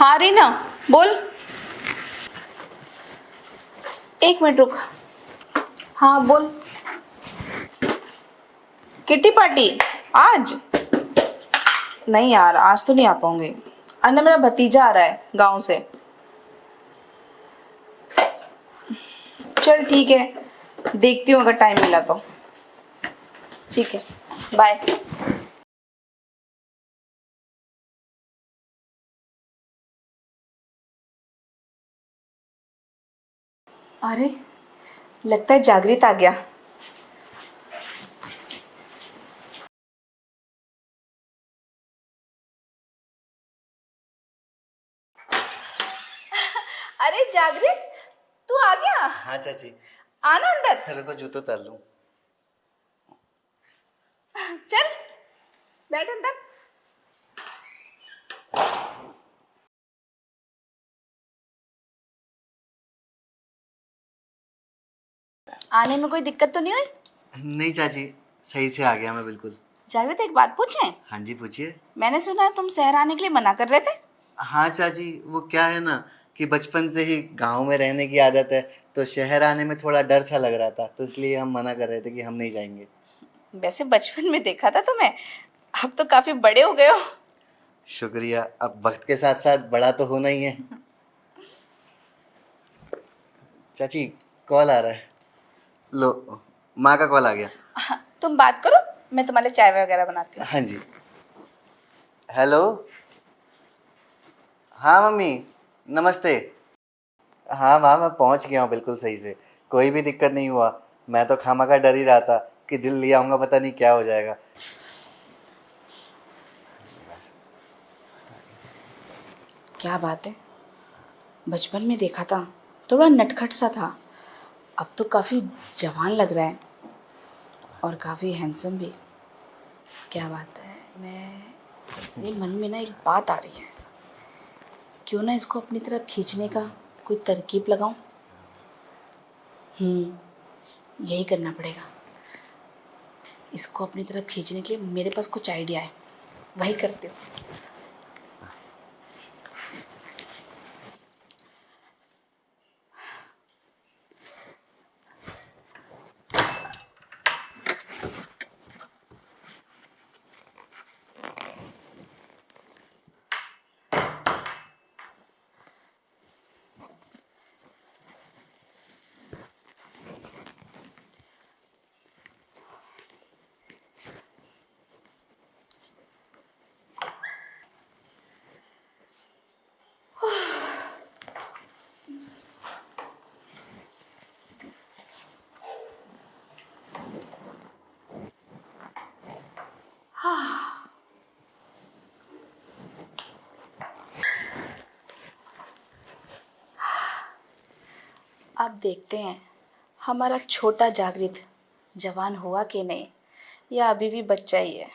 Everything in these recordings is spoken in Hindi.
हाँ रीना, बोल। एक मिनट रुक। हाँ बोल। किट्टी पार्टी आज? नहीं यार, आज तो नहीं आ पाऊंगी। अन्ना, मेरा भतीजा आ रहा है गांव से। चल ठीक है, देखती हूँ अगर टाइम मिला तो। ठीक है, बाय। अरे, लगता है जागृत आ गया। अरे जागृत, तू आ गया? हाँ चाची। आना अंदर। रुको जूते उतार लूं। चल, बैठ अंदर। आने में कोई दिक्कत तो नहीं हुई? नहीं चाची, सही से आ गया मैं बिल्कुल। जागृत, एक बात पूछें? हाँ जी पूछिए। मैंने सुना है तुम शहर आने के लिए मना कर रहे थे। हाँ चाची, वो क्या है ना कि बचपन से ही गांव में रहने की आदत है, तो शहर आने में थोड़ा डर सा लग रहा था, तो इसलिए हम मना कर रहे थे कि हम नहीं जाएंगे। वैसे बचपन में देखा था तुम्हें, अब तो काफी बड़े हो गए हो। शुक्रिया, अब वक्त के साथ साथ बड़ा तो होना ही है। चाची, कॉल आ रहा है। लो, माँ का कॉल आ गया। हाँ, तुम बात करो, मैं तुम्हारे चाय वगैरह बनाती हूँ। हाँ जी। हेलो। हाँ मम्मी, नमस्ते। हाँ माँ, मैं पहुँच गया हूँ बिल्कुल सही से। कोई भी दिक्कत नहीं हुआ। मैं तो खामखा डर ही रहा था कि दिल ले आऊँगा, पता नहीं क्या हो जाएगा। क्या बात है, बचपन में देखा था थोड़ा नटखट सा था, अब तो काफी जवान लग रहा है और काफी हैंडसम भी। क्या बात है, मेरे मन में ना एक बात आ रही है, क्यों ना इसको अपनी तरफ खींचने का कोई तरकीब लगाऊं। यही करना पड़ेगा। इसको अपनी तरफ खींचने के लिए मेरे पास कुछ आइडिया है, वही करती हूँ। अब देखते हैं हमारा छोटा जागृत जवान हुआ कि नहीं, या अभी भी बच्चा ही है।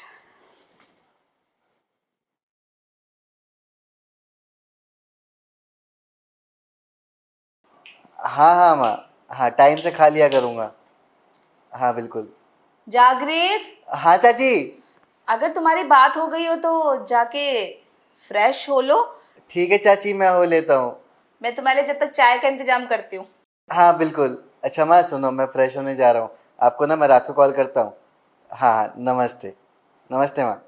हाँ हाँ माँ, हाँ टाइम से खा लिया करूँगा। हाँ बिल्कुल। जागृत, हाँ चाची। अगर तुम्हारी बात हो गई हो तो जाके फ्रेश हो लो। ठीक है चाची, मैं हो लेता हूँ। मैं तुम्हारे लिए जब तक चाय का इंतजाम करती हूँ। हाँ बिल्कुल। अच्छा माँ सुनो, मैं फ्रेश होने जा रहा हूँ। आपको ना मैं रात को कॉल करता हूँ। हाँ हाँ, नमस्ते। नमस्ते माँ।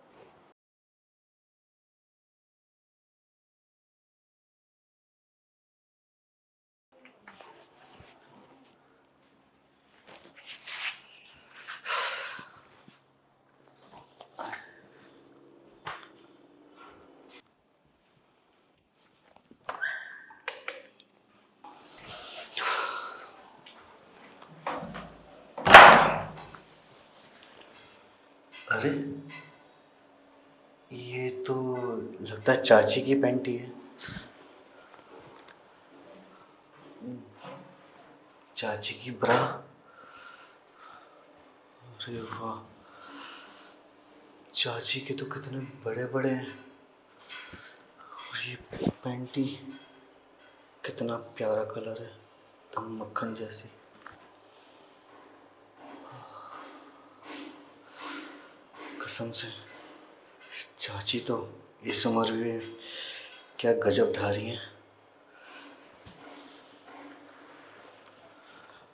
अरे, ये तो लगता है चाची की पैंटी है। चाची की ब्रा। अरे वाह, चाची के तो कितने बड़े बड़े हैं। और ये पैंटी, कितना प्यारा कलर है, एकदम मक्खन जैसी। कसम से चाची तो इस उम्र में क्या गजब ढारी है।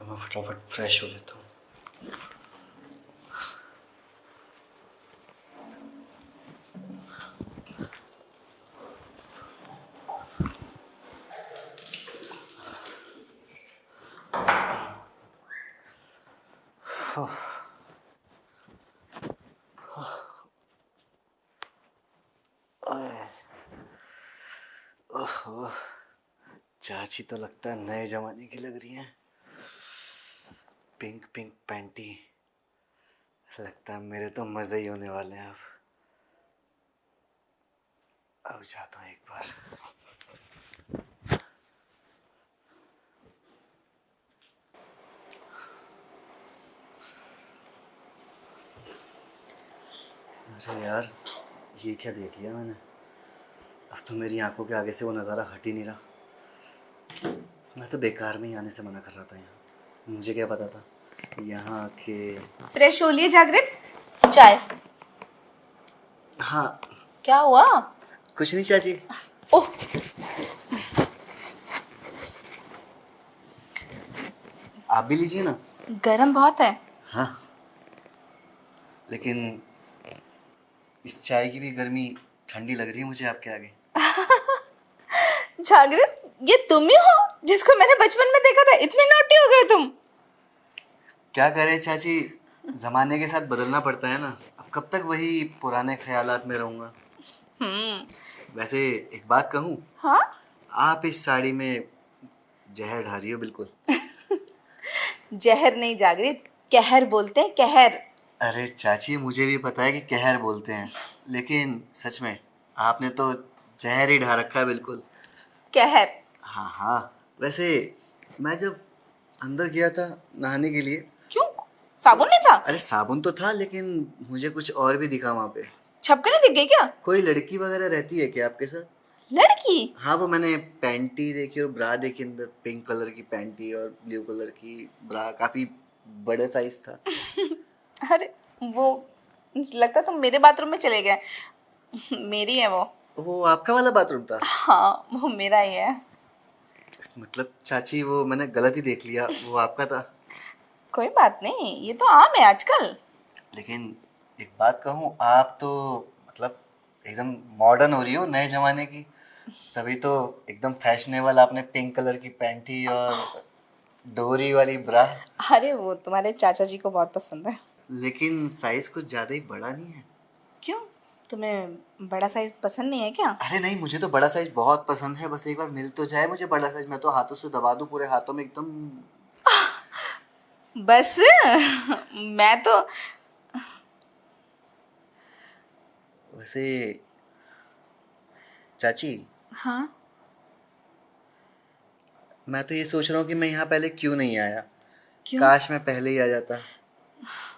मैं फटाफट फ्रेश हो लेता हूँ। ओह, चाची तो लगता है नए जमाने की लग रही हैं। पिंक पिंक पैंटी, लगता है मेरे तो मज़े ही होने वाले हैं। अब जाता हूँ एक बार। अरे यार, ये क्या देख लिया मैंने। अब तो मेरी आंखों के आगे से वो नज़ारा हट ही नहीं रहा। मैं तो बेकार में ही आने से मना कर रहा था यहाँ। मुझे क्या पता था यहाँ के। फ्रेश हो लिए जागृत? चाय? हाँ। क्या हुआ? कुछ नहीं चाची। ओह, आप भी लीजिए ना। गरम बहुत है। हाँ, लेकिन इस चाय की भी गर्मी ठंडी लग रही है मुझे आपके आगे। जागृत, ये तुम ही हो जिसको मैंने बचपन में देखा था? इतने नोटी हो गए तुम? क्या करें चाची, जमाने के साथ बदलना पड़ता है ना। अब कब तक वही पुराने ख्यालात में रहूंगा। वैसे एक बात कहूँ, हाँ? आप इस साड़ी में जहर ढा रही हो बिल्कुल। जहर नहीं जागृत, कहर बोलते हैं, कहर। अरे चाची, मुझे भी पता है कि कहर बोलते हैं, लेकिन सच में आपने तो जहर ही ढा रखा है बिल्कुल। कहर। हाँ हाँ। वैसे मैं जब अंदर गया था नहाने के लिए। क्यों? साबुन नहीं था? अरे साबुन तो था, लेकिन मुझे कुछ और भी दिखा वहाँ पे। छपकली दिख गई क्या? कोई लड़की वगैरह रहती है क्या आपके साथ? लड़की? हाँ, वो मैंने पैंटी देखी और ब्रा देखी, अंदर पिंक कलर की पैंटी और ब्लू कलर की ब्रा, काफी बड़े साइज था। अरे वो, लगता तुम मेरे बाथरूम में चले गए। मेरी है वो आपका वाला बाथरूम था? हाँ, वो मेरा ही है। मतलब चाची, वो मैंने गलत ही देख लिया, वो आपका था। कोई बात नहीं, ये तो आम है आजकल। लेकिन एक बात कहूँ, आप तो मतलब एकदम मॉडर्न हो रही हो, नए जमाने की। तभी तो एकदम फैशनेबल, आपने पिंक कलर की पैंटी और डोरी वाली ब्रा। अरे वो तुम्हारे चाचा जी को बहुत पसंद है। लेकिन साइज कुछ ज्यादा ही बड़ा नहीं है? क्यों, तुम्हें बड़ा साइज पसंद नहीं है क्या? अरे नहीं, मुझे तो बड़ा साइज बहुत पसंद है। बस एक बार मिल तो जाए मुझे बड़ा साइज, मैं तो हाथों से दबा दूं, पूरे हाथों में एकदम। बस मैं तो। वैसे चाची, हाँ? मैं तो ये सोच रहा हूँ कि मैं यहाँ पहले क्यों नहीं आया। क्यों? काश मैं पहले ही आ जाता।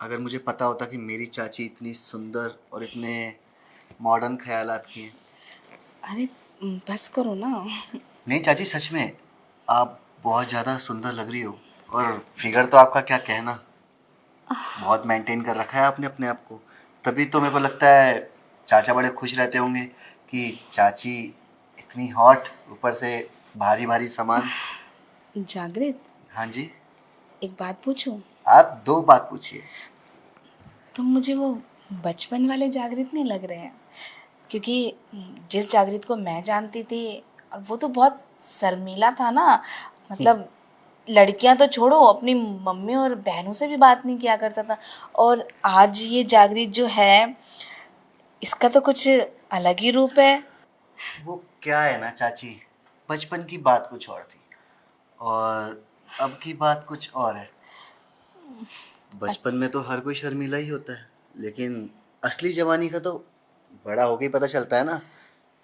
अगर मुझे पता होता कि मेरी चाची इतनी सुंदर और इतने मॉडर्न ख्यालात की हैं। अरे बस करो ना। नहीं चाची, सच में आप बहुत ज़्यादा सुंदर लग रही हो। और फिगर तो आपका क्या कहना, बहुत मेंटेन कर रखा है आपने अपने आप को। तभी तो मेरे को लगता है चाचा बड़े खुश रहते होंगे कि चाची इतनी हॉट, ऊपर से भारी भारी सामान। जागृत, हाँ जी। एक बात पूछूं? आप दो बात पूछिए। तुम मुझे वो बचपन वाले जागृत नहीं लग रहे हैं, क्योंकि जिस जागृत को मैं जानती थी, और वो तो बहुत शर्मीला था ना। मतलब लड़कियां तो छोड़ो, अपनी मम्मी और बहनों से भी बात नहीं किया करता था। और आज ये जागृत जो है, इसका तो कुछ अलग ही रूप है। वो क्या है ना चाची, बचपन की बात कुछ और थी और अब की बात कुछ और है। बचपन में तो हर कोई शर्मीला ही होता है, लेकिन असली जवानी का तो बड़ा होके ही पता चलता है ना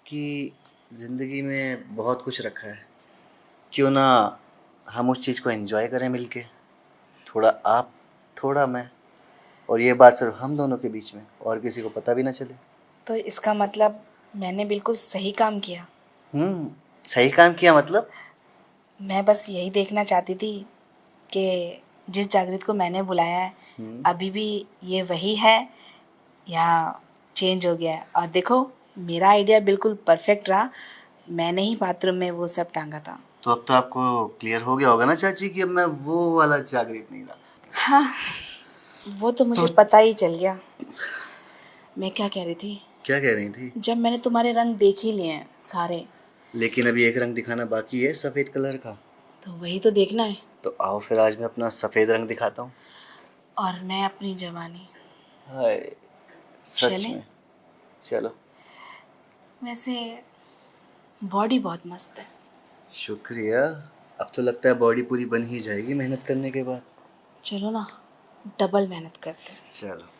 कि ज़िंदगी में बहुत कुछ रखा है। क्यों ना हम उस चीज़ को एंजॉय करें मिलके, थोड़ा आप, थोड़ा मैं, और ये बात सिर्फ हम दोनों के बीच में, और किसी को पता भी ना चले। तो इसका मतलब मैंने बिल्कुल सही काम किया। सही काम किया मतलब? मैं बस यही देखना चाहती थी कि जिस जागृत को मैंने बुलाया है, अभी भी ये वही है या चेंज हो गया है। और देखो, मेरा आइडिया बिल्कुल परफेक्ट रहा। मैंने ही बाथरूम में वो सब टांगा था। तो अब तो आपको क्लियर हो गया होगा ना चाची कि अब मैं वो वाला जागरूक नहीं रहा। हाँ, वो तो मुझे तो पता ही चल गया। मैं क्या कह रही थी, क्या कह रही थी? जब मैंने तुम्हारे रंग देख ही लिए हैं सारे, लेकिन अभी एक रंग दिखाना बाकी है, सफेद कलर का। तो वही तो देखना है। तो आओ फिर आज मैं अपना सफेद रंग दिखाता हूँ। और मैं अपनी जवानी। हाय, सच चले? में। चलो। वैसे बॉडी बहुत मस्त है। शुक्रिया। अब तो लगता है बॉडी पूरी बन ही जाएगी मेहनत करने के बाद। चलो ना, डबल मेहनत करते हैं। चलो।